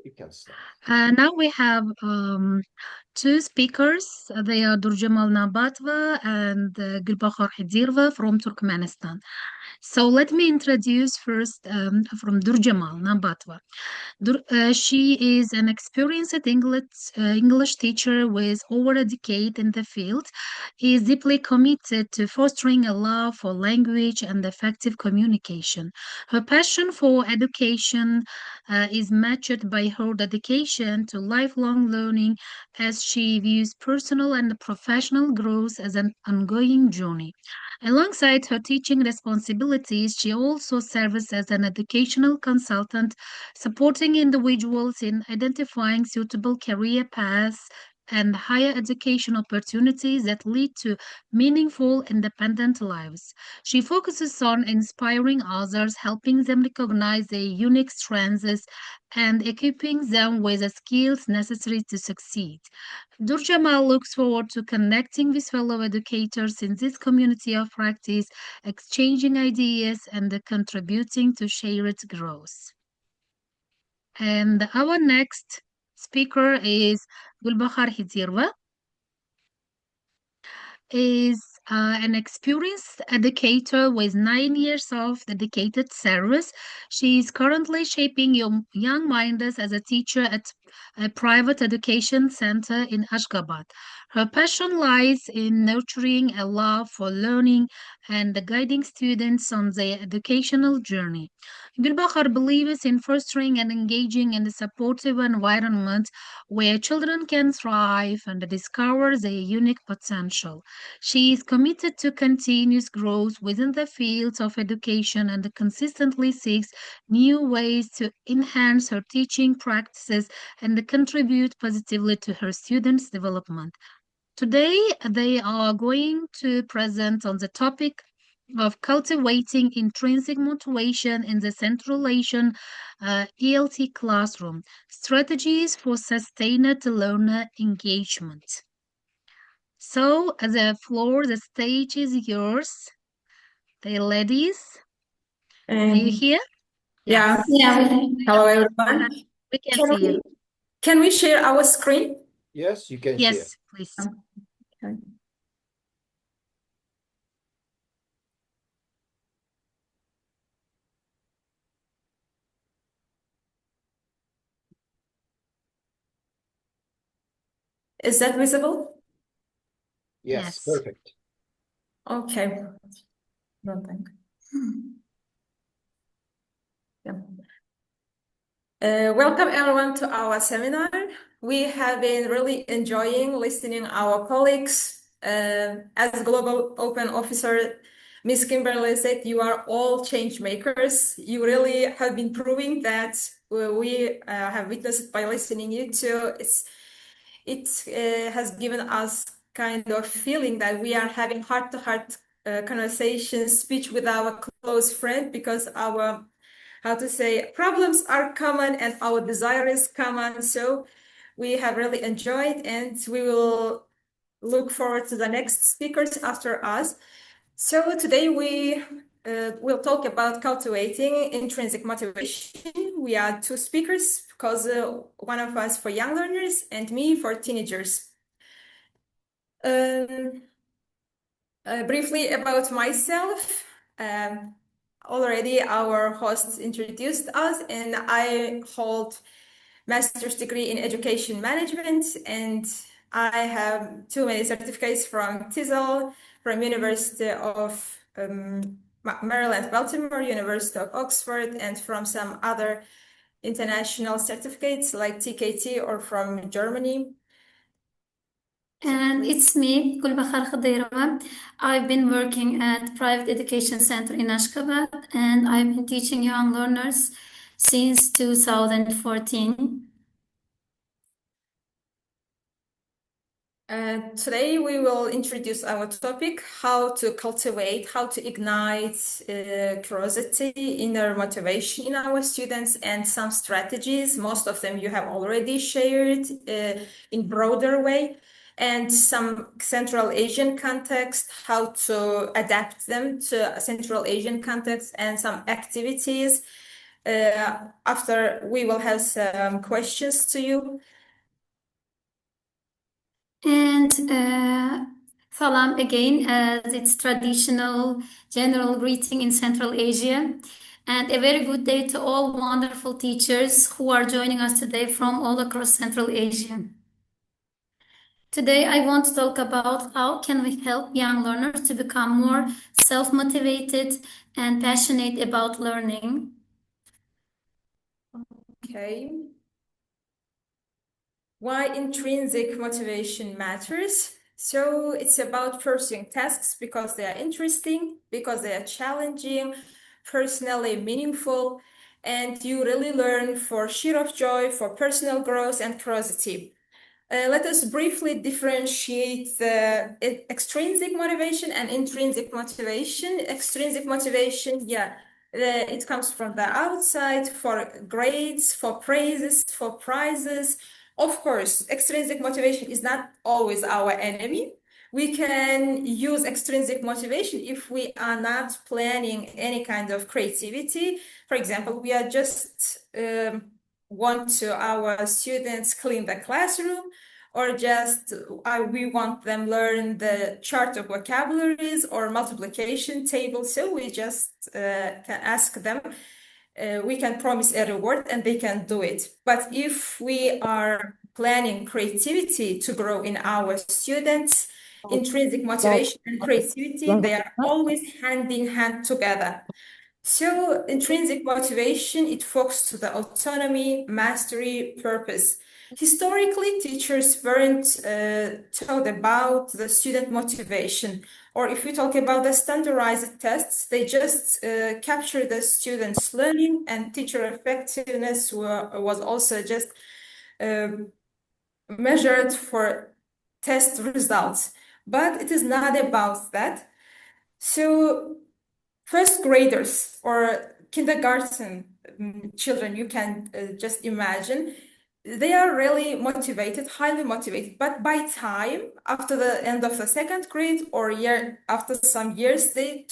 You can start. Now we have two speakers. They are Durjemal Novbatova and Gulbahar Hydyrova from Turkmenistan. So let me introduce first from Durjemal Novbatova. She is an experienced English teacher with over a decade in the field. He is deeply committed to fostering a love for language and effective communication. Her passion for education is matched by her dedication to lifelong learning, as she views personal and professional growth as an ongoing journey. Alongside her teaching responsibilities, she also serves as an educational consultant, supporting individuals in identifying suitable career paths and higher education opportunities that lead to meaningful independent lives. She focuses on inspiring others, helping them recognize their unique strengths and equipping them with the skills necessary to succeed. Durjamal looks forward to connecting with fellow educators in this community of practice, exchanging ideas and contributing to shared growth. And our next speaker is Gulbahar Hydyrova, is an experienced educator with 9 years of dedicated service. She is currently shaping young minds as a teacher at a private education center in Ashgabat. Her passion lies in nurturing a love for learning and guiding students on their educational journey. Gulbahar believes in fostering an engaging and supportive environment where children can thrive and discover their unique potential. She is committed to continuous growth within the fields of education and consistently seeks new ways to enhance her teaching practices and contribute positively to her students' development. Today, they are going to present on the topic of cultivating intrinsic motivation in the Central Asian ELT classroom, strategies for sustained learner engagement. So, the stage is yours. The ladies, are you here? Yeah. Hello, everyone. We can see you. Can we share our screen? Yes, you can share. Yes, please. Okay. Is that visible? Yes, perfect. Okay. No, thank you. Welcome everyone to our seminar. We have been really enjoying listening our colleagues. As Global Open Officer, Ms. Kimberly said, you are all change makers. You really have been proving that we have witnessed by listening you to. It has given us kind of feeling that we are having heart-to-heart conversation, speech with our close friend, because our problems are common and our desire is common. So we have really enjoyed, and we will look forward to the next speakers after us. So today we will talk about cultivating intrinsic motivation. We are two speakers, because one of us for young learners and me for teenagers. Briefly about myself. Already our hosts introduced us, and I hold master's degree in education management, and I have too many certificates from TESOL, from University of Maryland, Baltimore, University of Oxford, and from some other international certificates like TKT or from Germany. And it's me, Gulbahar Hydyrova. I've been working at private education center in Ashgabat, and I've been teaching young learners since 2014. Today we will introduce our topic, how to cultivate, how to ignite curiosity, inner motivation in our students, and some strategies. Most of them you have already shared in broader way, and some Central Asian context, how to adapt them to a Central Asian context, and some activities After we will have some questions to you. And salam again, as it's traditional general greeting in Central Asia. And a very good day to all wonderful teachers who are joining us today from all across Central Asia. Today, I want to talk about how can we help young learners to become more self-motivated and passionate about learning. Okay. Why intrinsic motivation matters? So it's about pursuing tasks because they are interesting, because they are challenging, personally meaningful, and you really learn for sheer of joy, for personal growth and curiosity. Let us briefly differentiate the extrinsic motivation and intrinsic motivation. Extrinsic motivation, it comes from the outside for grades, for praises, for prizes. Of course, extrinsic motivation is not always our enemy. We can use extrinsic motivation if we are not planning any kind of creativity. For example, we are just want to our students clean the classroom, or just we want them learn the chart of vocabularies or multiplication table. So we just can ask them, we can promise a reward and they can do it. But if we are planning creativity to grow in our students, intrinsic motivation and creativity, they are always hand in hand together. So intrinsic motivation, it focuses to the autonomy, mastery, purpose. Historically, teachers weren't taught about the student motivation, or if we talk about the standardized tests, they just capture the students' learning, and teacher effectiveness was also just measured for test results. But it is not about that. So first graders or kindergarten children, you can just imagine, they are really motivated, highly motivated. But by time, after the end of the second grade or after some years, they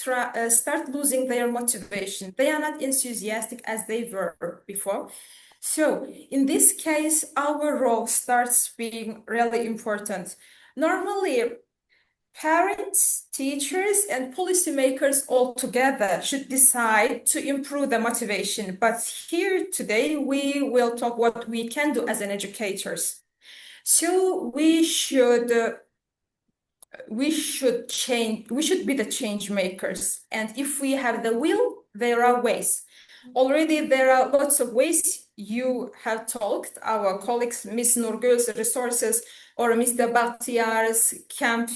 start losing their motivation. They are not enthusiastic as they were before. So in this case, our role starts being really important. Normally, parents, teachers, and policymakers all together should decide to improve the motivation. But here today, we will talk what we can do as an educators. So we should change. We should be the change makers. And if we have the will, there are ways. Already there are lots of ways. You have talked, our colleagues, Ms. Nurgül's resources, or Mr. Bakhtiar's camp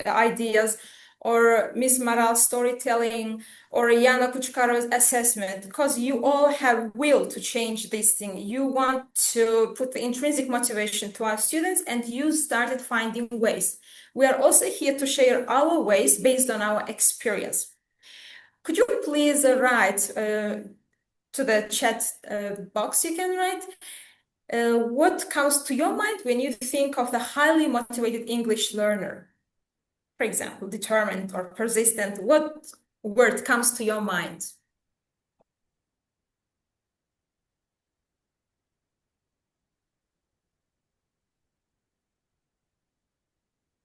ideas, or Ms. Maral's storytelling, or Yana Kuchkarov's assessment, because you all have will to change this thing. You want to put the intrinsic motivation to our students, and you started finding ways. We are also here to share our ways based on our experience. Could you please write to the chat box, you can write, what comes to your mind when you think of the highly motivated English learner? For example, determined or persistent, what word comes to your mind?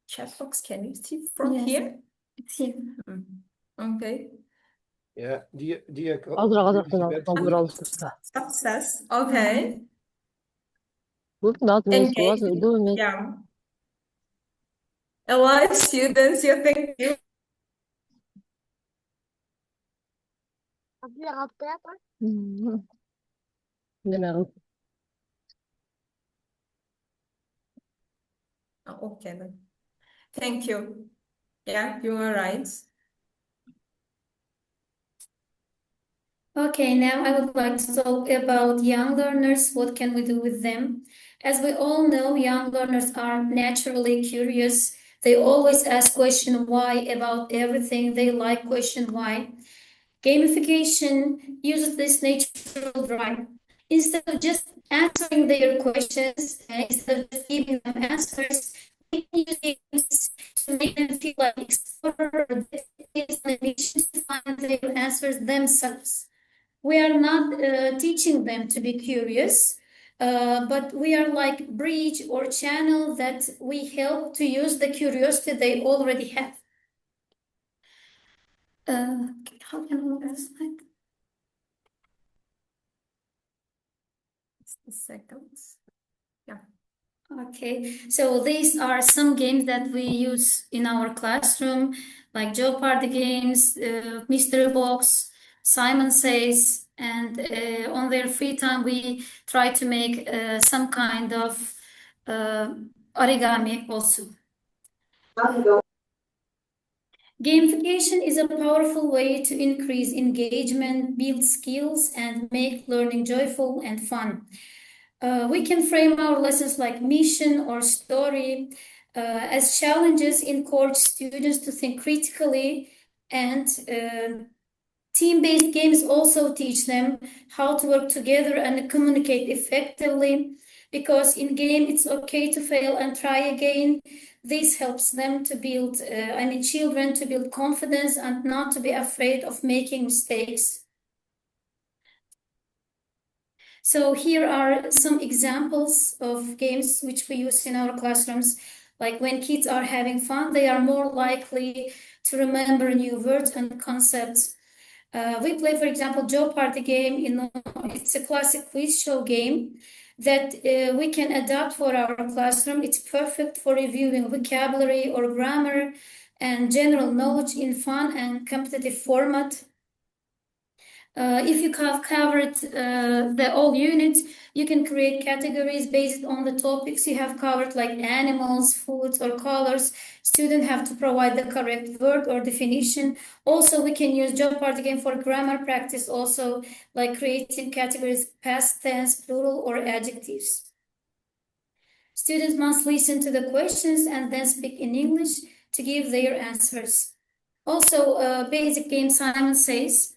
Chat box, can you see from here? It's here. Okay. Yeah, diye Success. Okay. Not Engage. Yeah. Alive students, you think you okay then. Thank you. Yeah, you were right. Okay, now I would like to talk about young learners. What can we do with them? As we all know, young learners are naturally curious. They always ask question why about everything. They like question why. Gamification uses this natural drive. Instead of just answering their questions, instead of just giving them answers, we can use games to make them feel like explorer or to find their answers themselves. We are not teaching them to be curious, but we are like bridge or channel that we help to use the curiosity they already have. How can I move this slide? It's the seconds. Yeah. Okay, so these are some games that we use in our classroom, like Joe Party games, Mystery Box, Simon Says, and on their free time we try to make some kind of origami also. Gamification is a powerful way to increase engagement, build skills, and make learning joyful and fun. We can frame our lessons like mission or story as challenges, encourage students to think critically, and team-based games also teach them how to work together and communicate effectively, because in game it's okay to fail and try again. This helps them to build, children to build confidence and not to be afraid of making mistakes. So here are some examples of games which we use in our classrooms. Like when kids are having fun, they are more likely to remember new words and concepts. We play, for example, Joe Party game. It's a classic quiz show game that we can adapt for our classroom. It's perfect for reviewing vocabulary or grammar and general knowledge in fun and competitive format. If you have covered the all units, you can create categories based on the topics you have covered, like animals, foods, or colors. Students have to provide the correct word or definition. Also, we can use Job Party game for grammar practice, also like creating categories, past tense, plural, or adjectives. Students must listen to the questions and then speak in English to give their answers. Also, basic game Simon Says,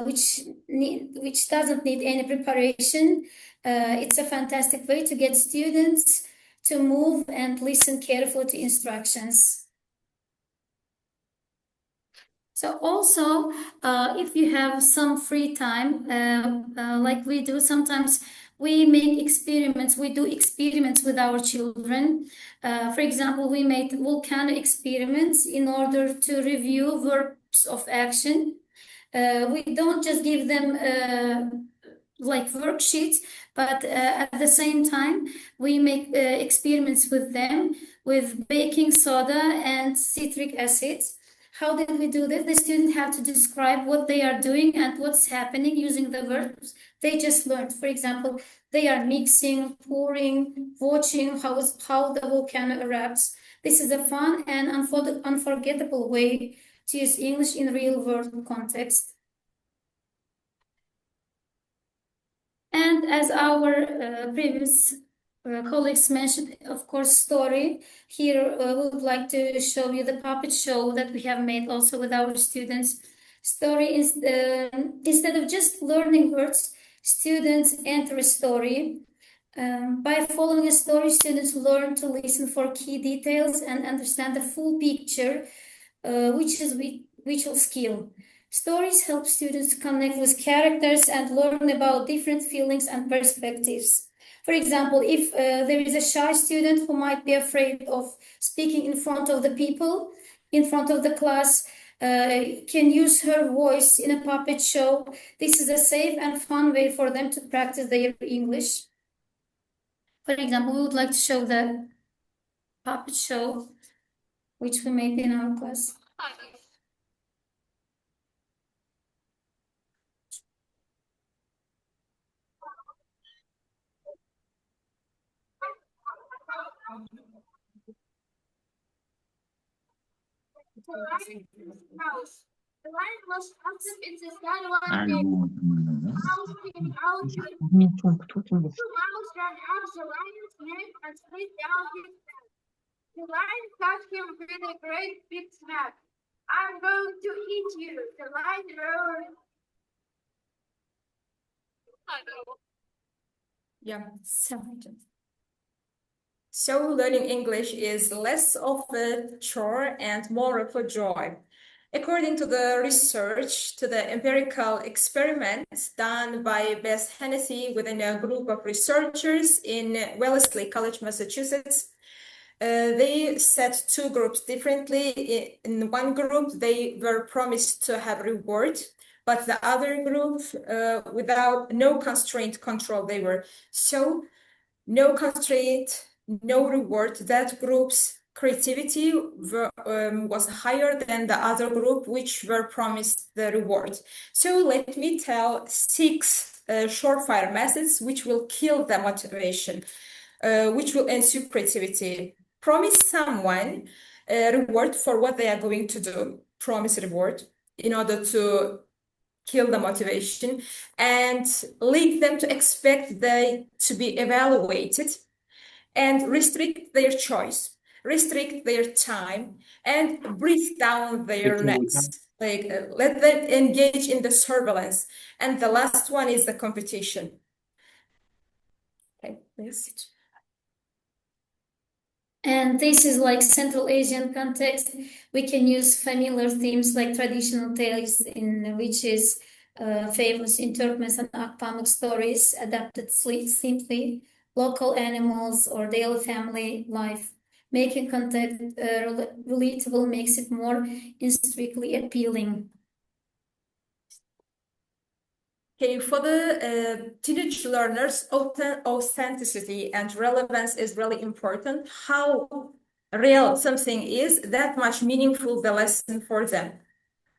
which doesn't need any preparation. It's a fantastic way to get students to move and listen carefully to instructions. So also, if you have some free time, like we do, sometimes we make experiments. We do experiments with our children. For example, we made volcano experiments in order to review verbs of action. We don't just give them like worksheets, but at the same time, we make experiments with them with baking soda and citric acid. How did we do this? The students have to describe what they are doing and what's happening using the verbs they just learned. For example, they are mixing, pouring, watching how the volcano erupts. This is a fun and unforgettable way to use English in real world context. And as our previous colleagues mentioned, of course, story. Here we would like to show you the puppet show that we have made also with our students. Story is instead of just learning words, students enter a story. By following a story, students learn to listen for key details and understand the full picture, which is visual skill. Stories help students connect with characters and learn about different feelings and perspectives. For example, if there is a shy student who might be afraid of speaking in front of the people, in front of the class, can use her voice in a puppet show. This is a safe and fun way for them to practice their English. For example, we would like to show the puppet show, which we made in our class. The lion was up in the sky one day. Mouse came out with two mouse ran up the lion's neck and split down his neck. The lion cut him with a great big snap. I'm going to eat you, the lion roared. Yeah. So learning English is less of a chore and more of a joy. According to the research, to the empirical experiments done by Bess Hennessy within a group of researchers in Wellesley College, Massachusetts, they set two groups differently. In one group, they were promised to have reward, but the other group, without no constraint control, they were. So no constraint, no reward. That group's creativity was higher than the other group, which were promised the reward. So let me tell 6 short-fire methods which will kill the motivation, which will ensure creativity. Promise someone a reward for what they are going to do. Promise reward in order to kill the motivation, and lead them to expect they to be evaluated, and restrict their choice, restrict their time, and breathe down their necks. Like let them engage in the surveillance. And the last one is the competition. Okay, please. And this is like Central Asian context. We can use familiar themes like traditional tales in which is famous in Turkmenistan Akpamuk stories adapted simply, local animals or daily family life. Making content relatable makes it more intrinsically appealing. Okay, for the teenage learners, authenticity and relevance is really important. How real something is, that much meaningful the lesson for them.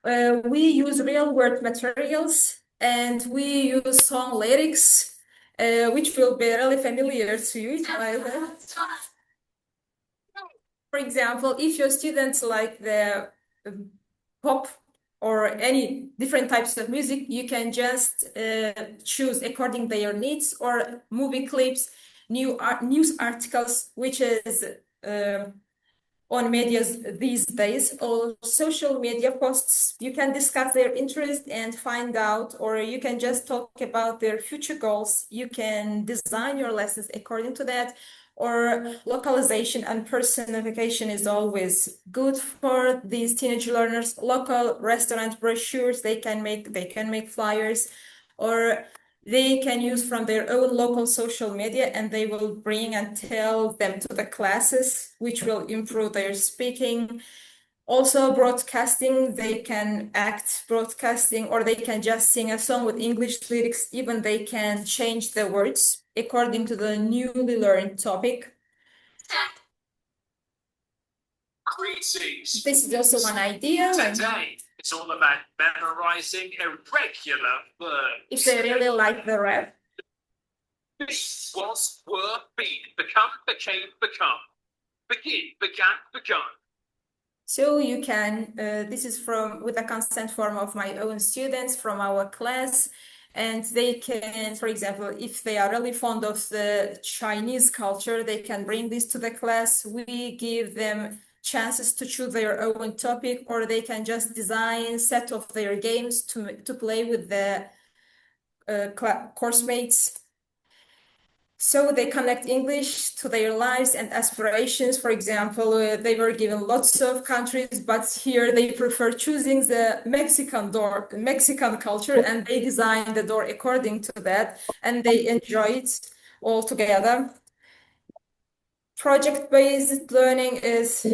We use real world materials, and we use song lyrics, which will be really familiar to you. For example, if your students like the pop or any different types of music, you can just choose according to their needs, or movie clips, news articles, which is on medias these days, or social media posts. You can discuss their interest and find out, or you can just talk about their future goals. You can design your lessons according to that, or localization and personification is always good for these teenage learners. Local restaurant brochures, they can make flyers, or they can use from their own local social media, and they will bring and tell them to the classes, which will improve their speaking. Also broadcasting, they can act broadcasting, or they can just sing a song with English lyrics. Even they can change the words according to the newly learned topic. Greetings. This is also one idea. Today, it's all about memorizing irregular verbs. If they really like the rap. Be, was, were, been, become, became, become. Begin, began, begun. So you can, this is with a consent form of my own students from our class, and they can, for example, if they are really fond of the Chinese culture, they can bring this to the class. We give them chances to choose their own topic, or they can just design a set of their games to play with the course mates. So they connect English to their lives and aspirations. For example, they were given lots of countries, but here they prefer choosing the Mexican culture, and they design the door according to that, and they enjoy it all together. Project-based learning is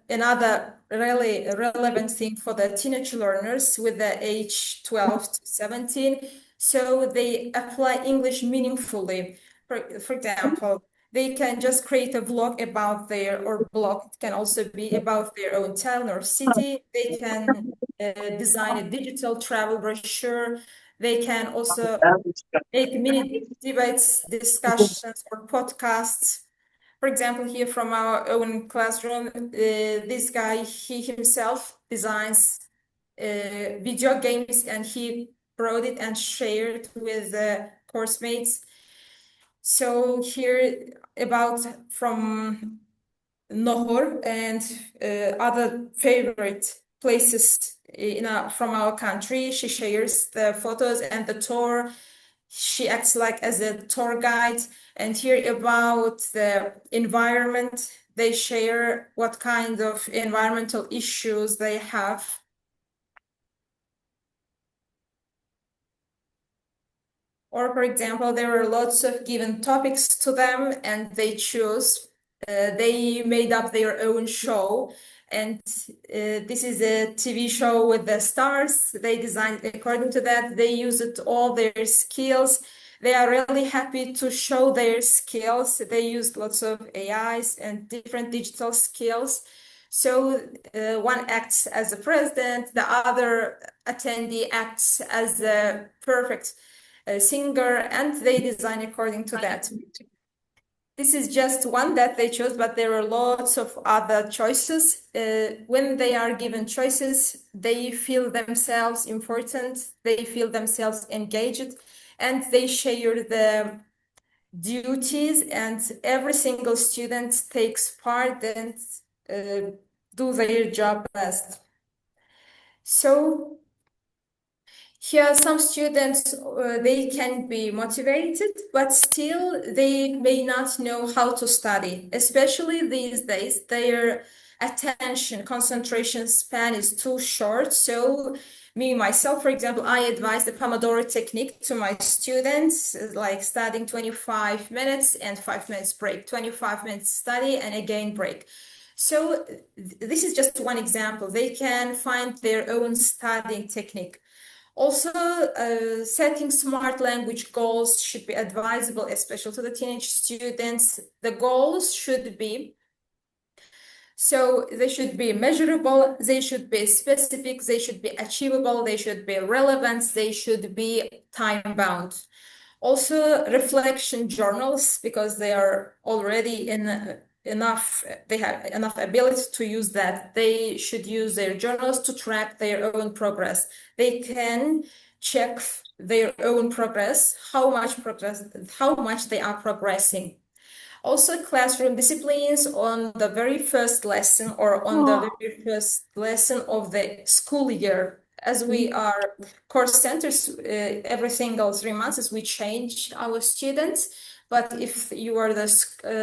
another really relevant thing for the teenage learners with the age 12 to 17. So they apply English meaningfully. For example, they can just create a vlog about or blog, it can also be about their own town or city. They can design a digital travel brochure. They can also make mini debates, discussions, or podcasts. For example, here from our own classroom, this guy, he himself designs video games, and he brought it and shared with the course mates. So here from Nohor and other favorite places from our country, she shares the photos and the tour. She acts like as a tour guide, and here about the environment, they share what kind of environmental issues they have. Or, for example, there are lots of given topics to them and they choose. They made up their own show. And this is a TV show with the stars. They designed according to that. They used all their skills. They are really happy to show their skills. They used lots of AIs and different digital skills. So one acts as a president, the other attendee acts as a perfect singer, and they design according to that. This is just one that they chose, but there are lots of other choices. When they are given choices, they feel themselves important, they feel themselves engaged, and they share the duties, and every single student takes part and do their job best. So here, some students, they can be motivated, but still they may not know how to study. Especially these days, their attention, concentration span is too short. So myself, for example, I advise the Pomodoro technique to my students, like studying 25 minutes and 5 minutes break, 25 minutes study and again break. So this is just one example. They can find their own studying technique. Also, setting smart language goals should be advisable, especially to the teenage students. The goals should be, so they should be measurable, they should be specific, they should be achievable, they should be relevant, they should be time-bound. Also, reflection journals, because they are already they have enough ability to use that. They should use their journals to track their own progress. They can check their own progress, how much they are progressing. Also, classroom disciplines on the very first lesson or on the very first lesson of the school year. As we are course centers, every single 3 months we change our students. But if you are the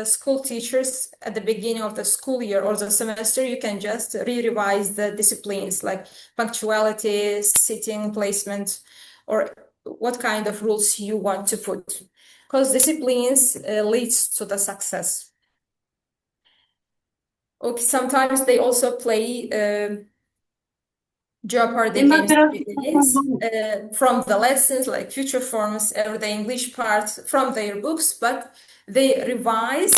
school teachers at the beginning of the school year or the semester, you can just re-revise the disciplines like punctuality, sitting placement, or what kind of rules you want to put. Because disciplines leads to the success. Okay, sometimes they also play Jeopardy games from the lessons, like future forms, everyday English parts from their books, but they revise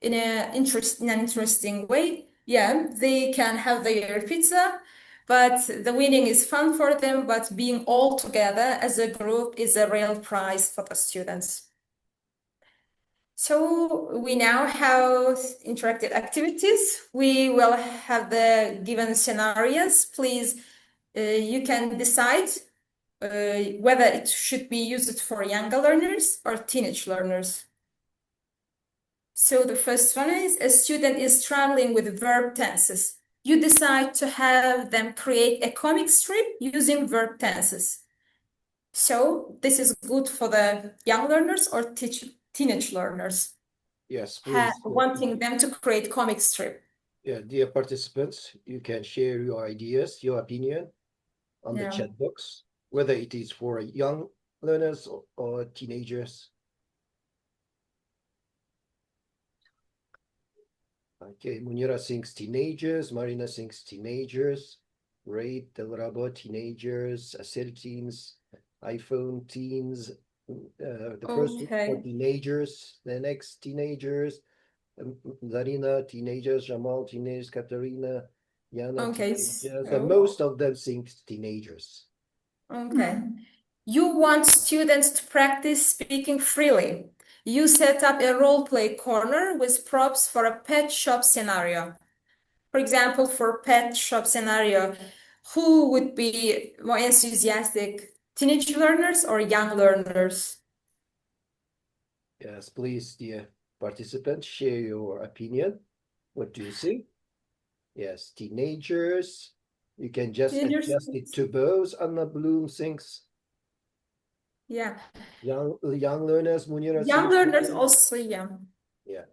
in an interesting way. Yeah, they can have their pizza, but the winning is fun for them, but being all together as a group is a real prize for the students. So we now have interactive activities. We will have the given scenarios. Please, you can decide whether it should be used for younger learners or teenage learners. So the first one is a student is struggling with verb tenses. You decide to have them create a comic strip using verb tenses. So this is good for the young learners or teenage learners. Yes, please. Wanting them to create comic strip. Yeah, dear participants, you can share your ideas, your opinion on the chat box, whether it is for young learners or teenagers. Okay, Munira thinks teenagers, Marina thinks teenagers, Great, Delrabo teenagers, Asil teens, iPhone teens, the first for teenagers, the next teenagers, Zarina teenagers, Jamal teenagers, Katerina, Yana teenagers, and most of them think teenagers. Okay. You want students to practice speaking freely. You set up a role play corner with props for a pet shop scenario. For example, for pet shop scenario, who would be more enthusiastic, teenage learners or young learners? Yes, please, dear participants, share your opinion. What do you think? Yes, teenagers. You can just adjust it to both. Anna Bloom thinks. Yeah. Young learners, Munira. Young learners also, yeah. Yeah.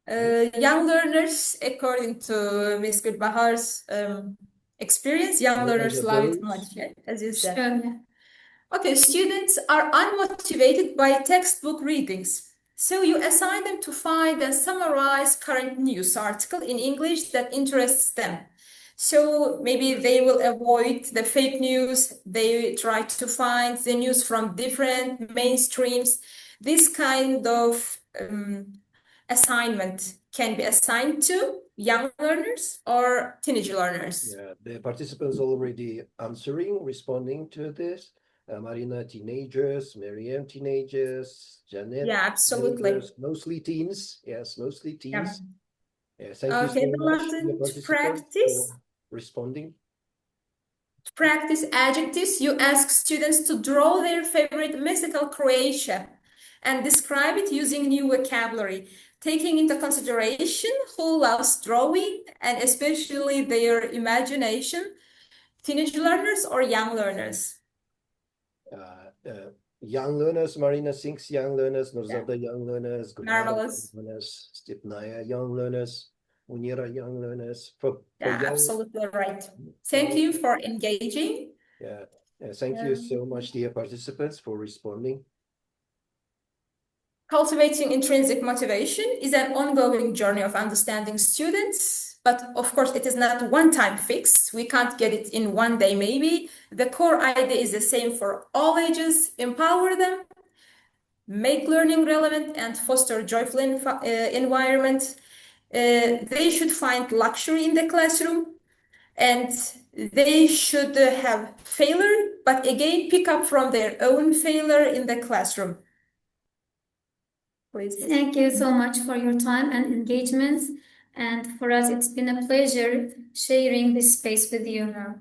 Young learners, according to Ms. Gulbahar's experience, young learners love it much, as you said. Sure, yeah. Okay, students are unmotivated by textbook readings. So you assign them to find and summarize current news article in English that interests them. So maybe they will avoid the fake news. They try to find the news from different mainstreams. This kind of assignment can be assigned to young learners or teenage learners. Yeah, the participants already responding to this. Marina, teenagers, Mariam, teenagers, Janet, Yeah, absolutely. teenagers, mostly teens. Yes, mostly teens. Yeah, thank you Okay, so much, Martin, dear to participants, practice. for responding. To practice adjectives, you ask students to draw their favorite mythical Croatia and describe it using new vocabulary, taking into consideration who loves drawing and especially their imagination, teenage learners or young learners. Young learners, Marina thinks young learners, Nurzada young learners, Gulbahar Marvelous. young learners, Stepnaya young learners, Munira young learners. Yeah, young, absolutely right. Thank you for engaging. Yeah, thank you so much, dear participants, for responding. Cultivating intrinsic motivation is an ongoing journey of understanding students, but of course it is not one-time fix. We can't get it in one day maybe. The core idea is the same for all ages. Empower them, make learning relevant, and foster joyful environment. They should find luxury in the classroom, and they should have failure, but again pick up from their own failure in the classroom. Please. Thank you so much for your time and engagement. And for us, it's been a pleasure sharing this space with you now.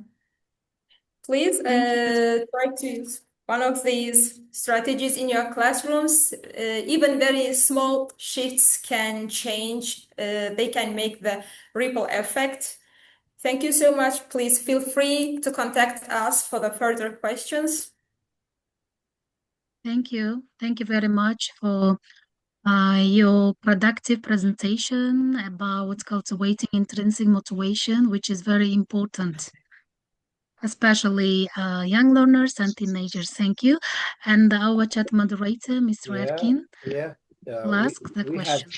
Please try to use one of these strategies in your classrooms. Even very small shifts can change. They can make the ripple effect. Thank you so much. Please feel free to contact us for the further questions. Thank you. Thank you very much for your productive presentation about cultivating intrinsic motivation, which is very important, especially young learners and teenagers. Thank you. And our chat moderator, Mr. Erkin, will ask the question.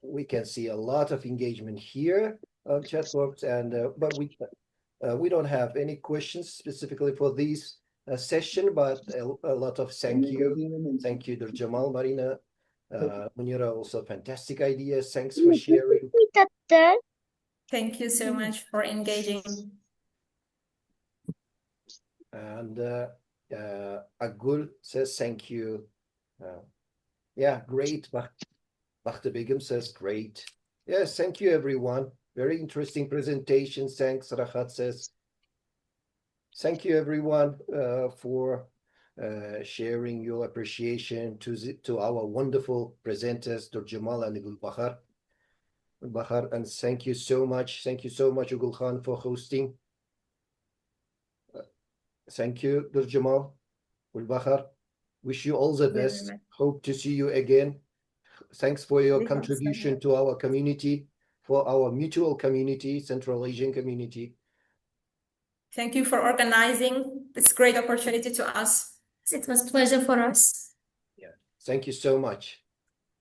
We can see a lot of engagement here on chat box, and but we don't have any questions specifically for this session, but a lot of thank you, Durjemal, Marina, Munira, also fantastic ideas. Thanks for sharing. Thank you so much for engaging. And Agul says thank you. Yeah, great. Bakhta Begum says great. Yes, thank you, everyone. Very interesting presentation. Thanks, Rahat says. Thank you, everyone, for sharing your appreciation to our wonderful presenters, Durjemal and Gulbahar. And thank you so much. Thank you so much, Ugul Khan, for hosting. Thank you, Durjemal, Gulbahar. Wish you all the best. Hope to see you again. Thanks for your contribution to our community, for our mutual community, Central Asian community. Thank you for organizing this great opportunity to us. It was a pleasure for us. Yeah, thank you so much.